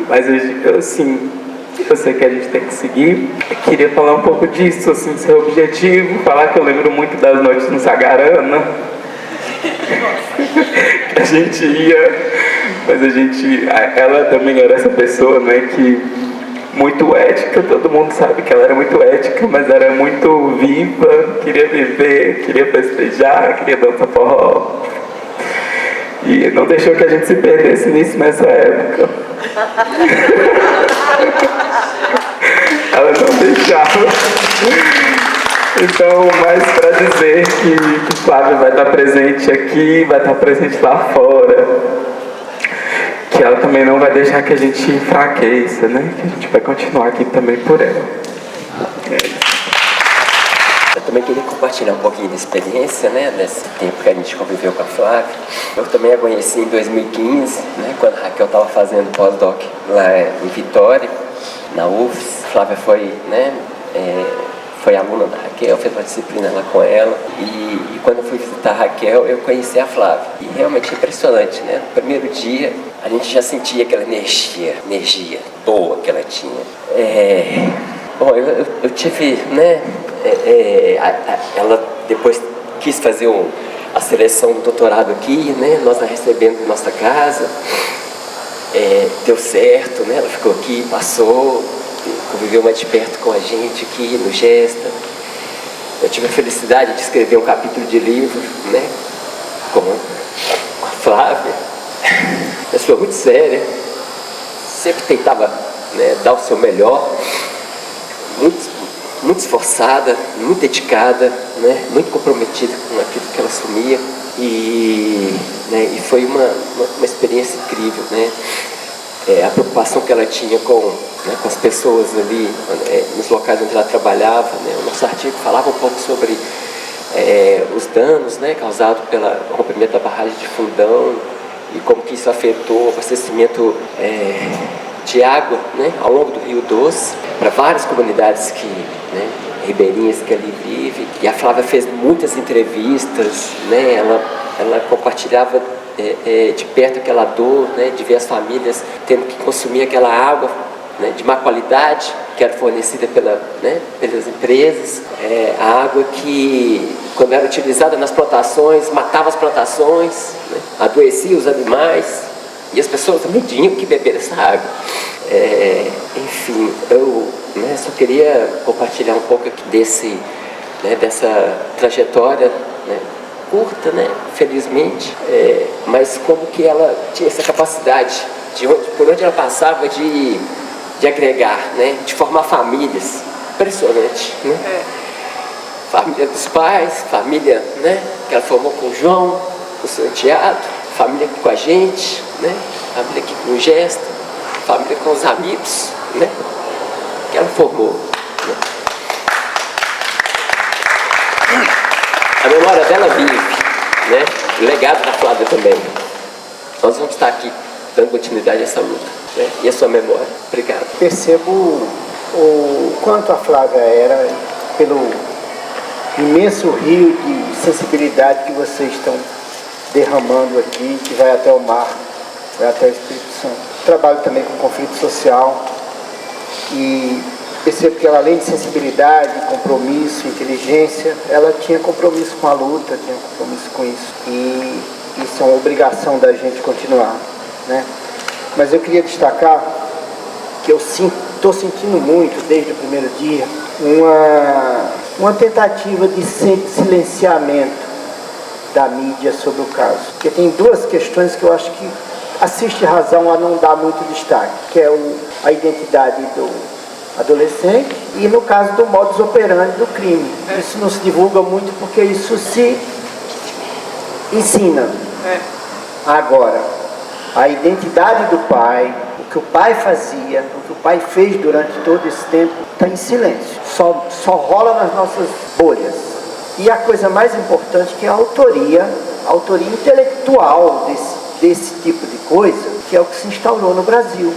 Mas eu sei que a gente tem que seguir. Eu queria falar um pouco disso, assim, seu objetivo, falar que eu lembro muito das noites no Sagarana, que a gente ia, mas ela também era essa pessoa, né, que muito ética, todo mundo sabe que ela era muito ética, mas era muito viva, queria viver, queria festejar, queria dançar forró. E não deixou que a gente se perdesse nisso nessa época. Ela não deixava. Então, mais para dizer que Flávia vai estar presente aqui, vai estar presente lá fora. Que ela também não vai deixar que a gente enfraqueça, né? Que a gente vai continuar aqui também por ela. Eu também queria compartilhar um pouquinho da experiência, né? Desse tempo que a gente conviveu com a Flávia. Eu também a conheci em 2015, né? Quando a Raquel estava fazendo pós-doc lá em Vitória, na UFS. A Flávia foi, né? Foi aluna da Raquel, fez uma disciplina lá com ela. E quando eu fui visitar a Raquel, eu conheci a Flávia. E realmente é impressionante, né? No primeiro dia, a gente já sentia aquela energia boa que ela tinha. Bom, eu tive, né? Ela depois quis fazer a seleção do doutorado aqui, né? Nós a recebemos em nossa casa. Deu certo, né? Ela ficou aqui, passou, conviveu mais de perto com a gente aqui no Gesta. Eu tive a felicidade de escrever um capítulo de livro, né? Com a Flávia. Mas foi muito séria. Sempre tentava, né, dar o seu melhor. Muito esforçada, muito dedicada, né? Muito comprometida com aquilo que ela assumia. E foi uma experiência incrível, né? A preocupação que ela tinha com as pessoas ali, nos locais onde ela trabalhava, né? O nosso artigo falava um pouco sobre os danos, né, causados pelo rompimento da barragem de Fundão e como que isso afetou o abastecimento de água, né, ao longo do Rio Doce, para várias comunidades ribeirinhas que ali vivem. E a Flávia fez muitas entrevistas, né, ela compartilhava de perto aquela dor, né, de ver as famílias tendo que consumir aquela água, né, de má qualidade, que era fornecida pelas empresas, a água que, quando era utilizada nas plantações, matava as plantações, né, adoecia os animais, e as pessoas também tinham que beber essa água. Enfim, eu só queria compartilhar um pouco aqui dessa trajetória, né, curta, né, felizmente, mas como que ela tinha essa capacidade, por onde ela passava, de agregar, né, de formar famílias. Impressionante, né? família dos pais, família, né, que ela formou com o João, com o Santiago, família aqui com a gente, né, família aqui com o Gesto, família com os amigos, né, que ela formou. Né. A memória dela vive, né, o legado da Flávia também. Nós vamos estar aqui dando continuidade a essa luta, né, e a sua memória. Obrigado. Percebo o quanto a Flávia era, pelo imenso rio de sensibilidade que vocês estão derramando aqui, que vai até o mar, vai até o Espírito Santo. Trabalho também com conflito social e percebo que ela, além de sensibilidade, compromisso, inteligência, ela tinha compromisso com a luta, tinha compromisso com isso. E isso é uma obrigação da gente continuar, né? Mas eu queria destacar que eu estou sentindo muito, desde o primeiro dia, uma tentativa de silenciamento da mídia sobre o caso. Porque tem duas questões que eu acho que assiste razão a não dar muito destaque, que é a identidade do adolescente e, no caso, do modus operandi do crime. Isso não se divulga muito porque isso se ensina. Agora, a identidade do pai, o que o pai fazia, o que o pai fez durante todo esse tempo, está em silêncio. Só rola nas nossas bolhas. E a coisa mais importante que é a autoria intelectual desse tipo de coisa, que é o que se instaurou no Brasil,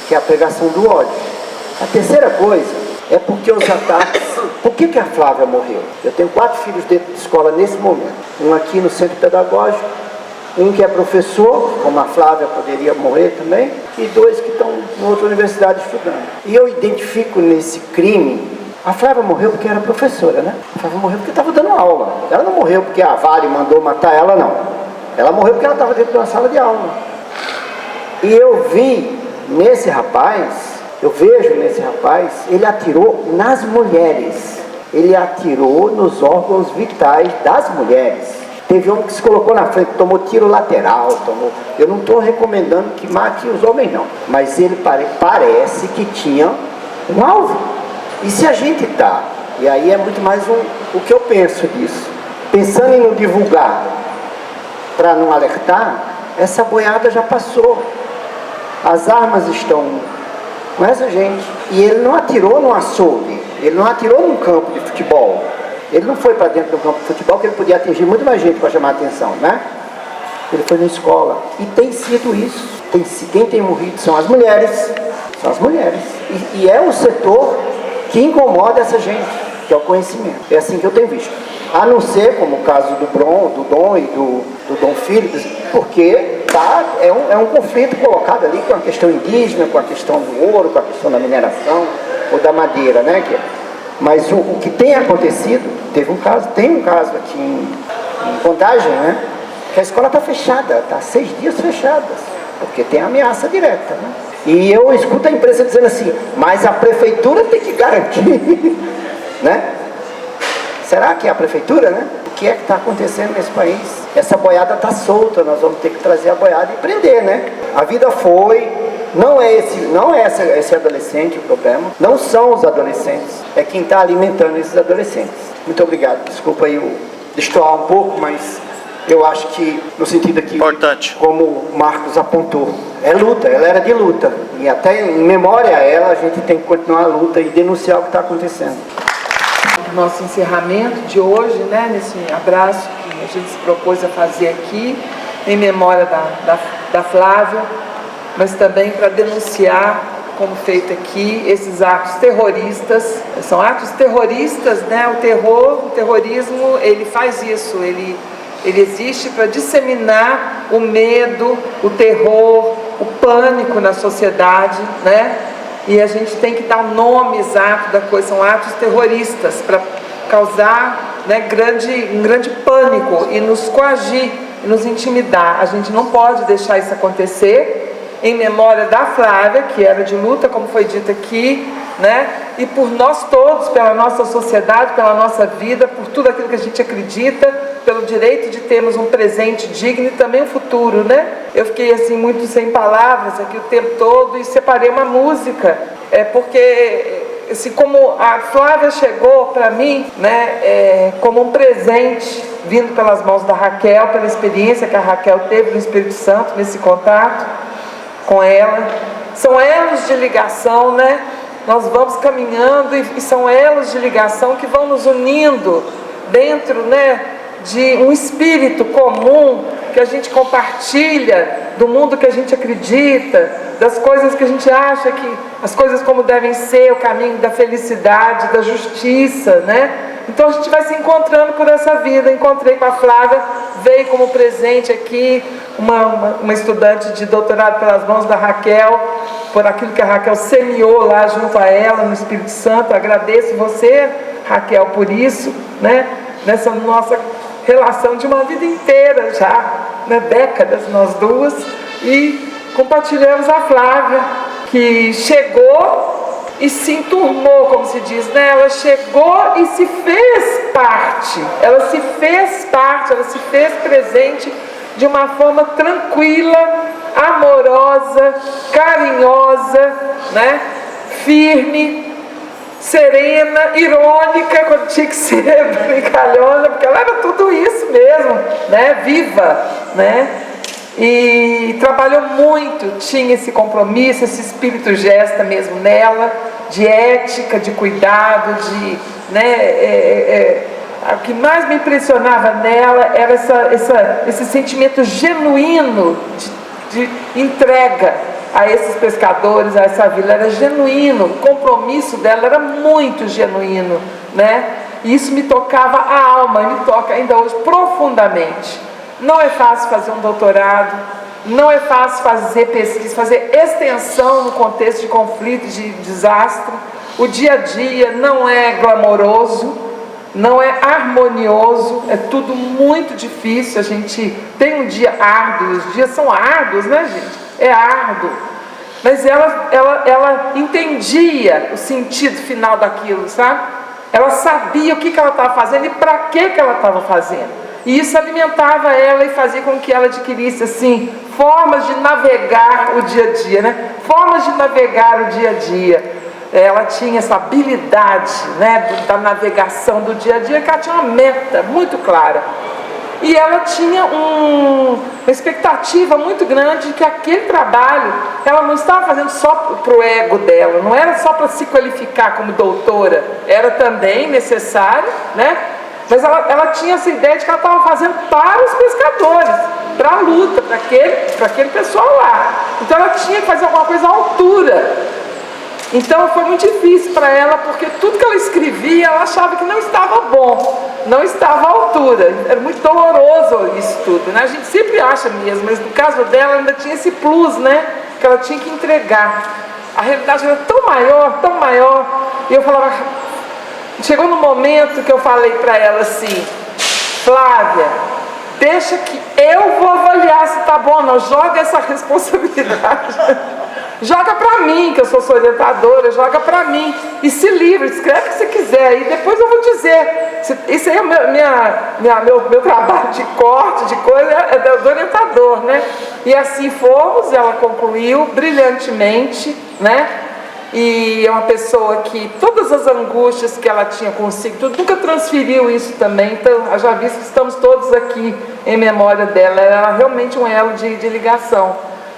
que é a pregação do ódio. A terceira coisa é porque os ataques... Por que a Flávia morreu? Eu tenho 4 filhos dentro de escola nesse momento. Um aqui no centro pedagógico, um que é professor, como a Flávia poderia morrer também, e 2 que estão em outra universidade estudando. E eu identifico nesse crime... A Flávia morreu porque era professora, né? A Flávia morreu porque estava dando aula. Ela não morreu porque a Vale mandou matar ela, não. Ela morreu porque ela estava dentro de uma sala de aula. E eu vi nesse rapaz, eu vejo nesse rapaz, ele atirou nas mulheres. Ele atirou nos órgãos vitais das mulheres. Teve um que se colocou na frente, tomou tiro lateral, Eu não estou recomendando que mate os homens, não. Mas ele parece que tinha um alvo. E se a gente está, e aí é muito mais o que eu penso disso, pensando em não divulgar, para não alertar, essa boiada já passou. As armas estão com essa gente. E ele não atirou no açougue, ele não atirou num campo de futebol. Ele não foi para dentro do campo de futebol, que ele podia atingir muito mais gente para chamar a atenção, né? Ele foi na escola. E tem sido isso. Quem tem morrido são as mulheres. São as mulheres. E é o setor que incomoda essa gente, que é o conhecimento. É assim que eu tenho visto. A não ser, como o caso do Dom e do Dom Filho, porque é um conflito colocado ali com a questão indígena, com a questão do ouro, com a questão da mineração ou da madeira, né? Mas o que tem acontecido, tem um caso aqui em Contagem, né? Que a escola está fechada, está 6 dias fechada, porque tem ameaça direta, né? E eu escuto a imprensa dizendo assim, mas a prefeitura tem que garantir, né? Será que é a prefeitura, né? O que é que está acontecendo nesse país? Essa boiada está solta, nós vamos ter que trazer a boiada e prender, né? A vida foi, não é esse adolescente o problema, não são os adolescentes, é quem está alimentando esses adolescentes. Muito obrigado, desculpa aí eu destoar um pouco, mas... Eu acho que, no sentido aqui, importante, como o Marcos apontou, é luta, ela era de luta. E até em memória a ela, a gente tem que continuar a luta e denunciar o que está acontecendo. Nosso encerramento de hoje, né, nesse abraço que a gente se propôs a fazer aqui, em memória da Flávia, mas também para denunciar, como feito aqui, esses atos terroristas. São atos terroristas, né? O terrorismo, ele faz isso, ele existe para disseminar o medo, o terror, o pânico na sociedade, né? E a gente tem que dar o nome exato da coisa, são atos terroristas, para causar, né, um grande pânico e nos coagir, e nos intimidar. A gente não pode deixar isso acontecer, em memória da Flávia, que era de luta, como foi dito aqui, né? E por nós todos, pela nossa sociedade, pela nossa vida, por tudo aquilo que a gente acredita, pelo direito de termos um presente digno e também um futuro, né? Eu fiquei assim muito sem palavras aqui o tempo todo e separei uma música, porque assim, como a Flávia chegou para mim, né, como um presente vindo pelas mãos da Raquel, pela experiência que a Raquel teve no Espírito Santo, nesse contato com ela. São elos de ligação, né? Nós vamos caminhando e são elos de ligação que vão nos unindo dentro, né, de um espírito comum que a gente compartilha, do mundo que a gente acredita, das coisas que a gente acha que as coisas como devem ser, o caminho da felicidade, da justiça, né? Então a gente vai se encontrando por essa vida. Encontrei com a Flávia, veio como presente aqui uma estudante de doutorado pelas mãos da Raquel, por aquilo que a Raquel semeou lá junto a ela no Espírito Santo. Agradeço você, Raquel, por isso, né? Nessa nossa relação de uma vida inteira já, né? Décadas nós duas, e compartilhamos a Flávia, que chegou e se enturmou, como se diz, né? Ela chegou e se fez parte, ela se fez presente de uma forma tranquila, amorosa, carinhosa, né? Firme, serena, irônica, quando tinha que ser brincalhona, porque ela era tudo isso mesmo, né? Viva, né? E trabalhou muito, tinha esse compromisso, esse espírito gesta mesmo nela, de ética, de cuidado, de, né, o que mais me impressionava nela era esse sentimento genuíno de entrega a esses pescadores, a essa vila. Era genuíno, o compromisso dela era muito genuíno, né? E isso me tocava a alma, e me toca ainda hoje profundamente. Não é fácil fazer um doutorado, não é fácil fazer pesquisa, fazer extensão no contexto de conflito, de desastre. O dia a dia não é glamouroso, não é harmonioso, é tudo muito difícil. A gente tem um dia árduo, os dias são árduos, né, gente? É árduo. Mas ela entendia o sentido final daquilo, sabe? Ela sabia o que ela estava fazendo e para que ela estava fazendo. E isso alimentava ela e fazia com que ela adquirisse, assim, formas de navegar o dia a dia, né? Formas de navegar o dia a dia. Ela tinha essa habilidade, né, da navegação do dia a dia, que ela tinha uma meta muito clara. E ela tinha uma expectativa muito grande de que aquele trabalho, ela não estava fazendo só para o ego dela, não era só para se qualificar como doutora, era também necessário, né? Mas ela tinha essa ideia de que ela estava fazendo para os pescadores, para a luta, para aquele pessoal lá. Então ela tinha que fazer alguma coisa à altura. Então foi muito difícil para ela, porque tudo que ela escrevia, ela achava que não estava bom, não estava à altura. Era muito doloroso isso tudo, né? A gente sempre acha mesmo, mas no caso dela ainda tinha esse plus, né? Que ela tinha que entregar. A realidade era tão maior, e eu falava... Chegou no momento que eu falei para ela assim: Flávia, deixa que eu vou avaliar se tá bom ou não, joga essa responsabilidade. Joga para mim, que eu sou sua orientadora, joga para mim. E se livre, escreve o que você quiser. E depois eu vou dizer. Isso aí é meu trabalho de corte, de coisa, é do orientador, né? E assim fomos, ela concluiu brilhantemente, né? E é uma pessoa que todas as angústias que ela tinha consigo, nunca transferiu isso também. Então, já visto que estamos todos aqui em memória dela. Ela era realmente um elo de ligação.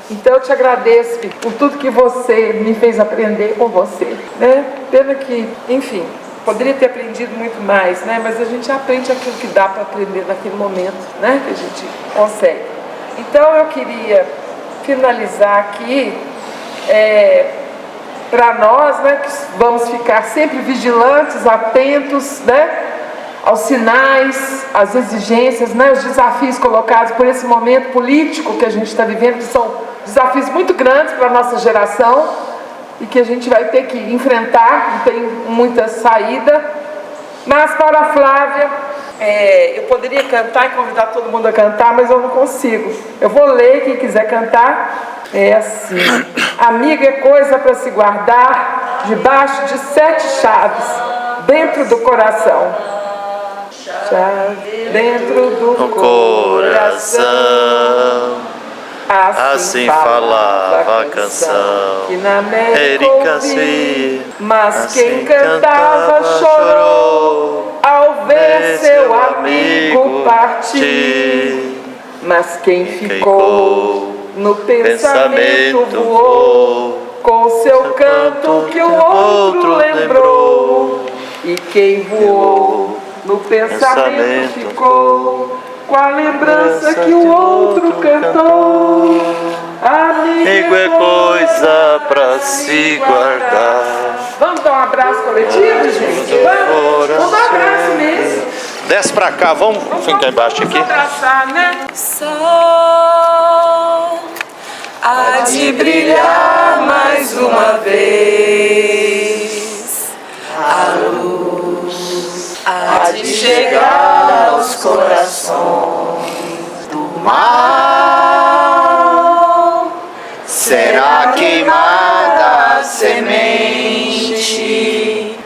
Então eu te agradeço por tudo que você me fez aprender com você, né? Pena que, enfim, poderia ter aprendido muito mais, né? Mas a gente aprende aquilo que dá para aprender naquele momento, né? Que a gente consegue. Então eu queria finalizar aqui, para nós, né, que vamos ficar sempre vigilantes, atentos, né, aos sinais, às exigências, né, os desafios colocados por esse momento político que a gente está vivendo, que são desafios muito grandes para a nossa geração e que a gente vai ter que enfrentar, não tem muita saída. Mas para a Flávia, eu poderia cantar e convidar todo mundo a cantar, mas eu não consigo. Eu vou ler, quem quiser cantar. É assim: amigo é coisa para se guardar debaixo de 7 chaves dentro do coração. Chave dentro do coração. assim falava a canção que na América ouvi, mas assim quem cantava chorou ao ver seu amigo partir. Mas quem ficou no pensamento voou, com seu canto que o outro lembrou. E quem voou no pensamento ficou, com a lembrança que o outro cantou. Amigo é coisa pra se guardar. Vamos dar um abraço coletivo, gente? Vamos dar um abraço mesmo. Desce pra cá, vamos ficar embaixo aqui. Vamos abraçar, né? Sol há de brilhar mais uma vez, a luz há de chegar aos corações do mal. Será queimada a semente,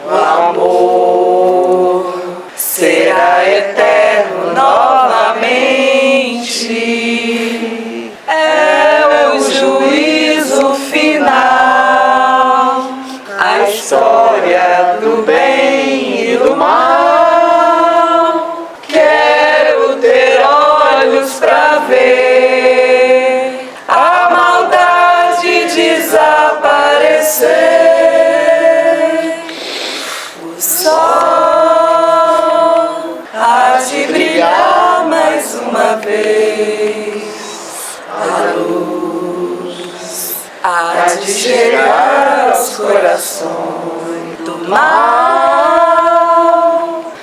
o amor será eterno novamente. É o juízo final, a história do bem e do mal. Quero ter olhos pra ver a maldade desaparecer. O sol há de brilhar mais uma vez, a luz há de chegar aos corações do mal.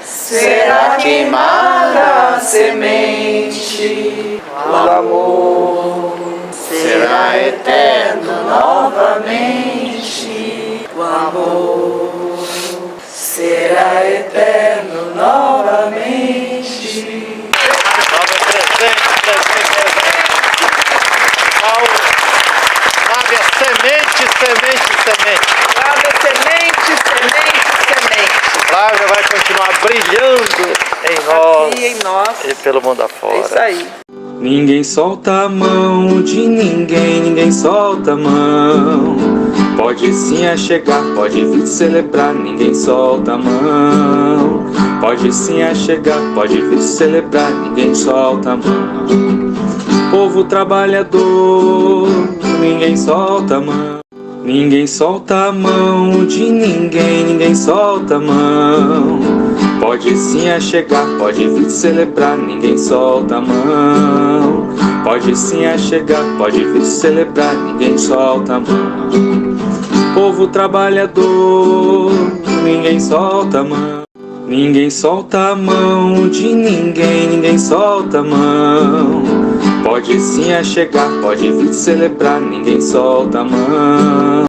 Será queimada a semente, o amor será eterno novamente. O amor será eterno novamente. Flávia, semente. Flávia, semente. Flávia vai continuar brilhando em nós, Aqui em nós. E pelo mundo afora. É isso aí. Ninguém solta a mão de ninguém, ninguém solta a mão. Pode sim a chegar, pode vir celebrar, ninguém solta a mão. Pode sim a chegar, pode vir celebrar, ninguém solta a mão. Povo trabalhador, ninguém solta a mão. Ninguém solta a mão de ninguém, ninguém solta a mão. Pode sim a chegar, pode vir celebrar, ninguém solta a mão. Pode sim a chegar, pode vir celebrar, ninguém solta a mão. Povo trabalhador, ninguém solta a mão. Ninguém solta a mão de ninguém, ninguém solta a mão. Pode sim a chegar, pode vir celebrar, ninguém solta a mão.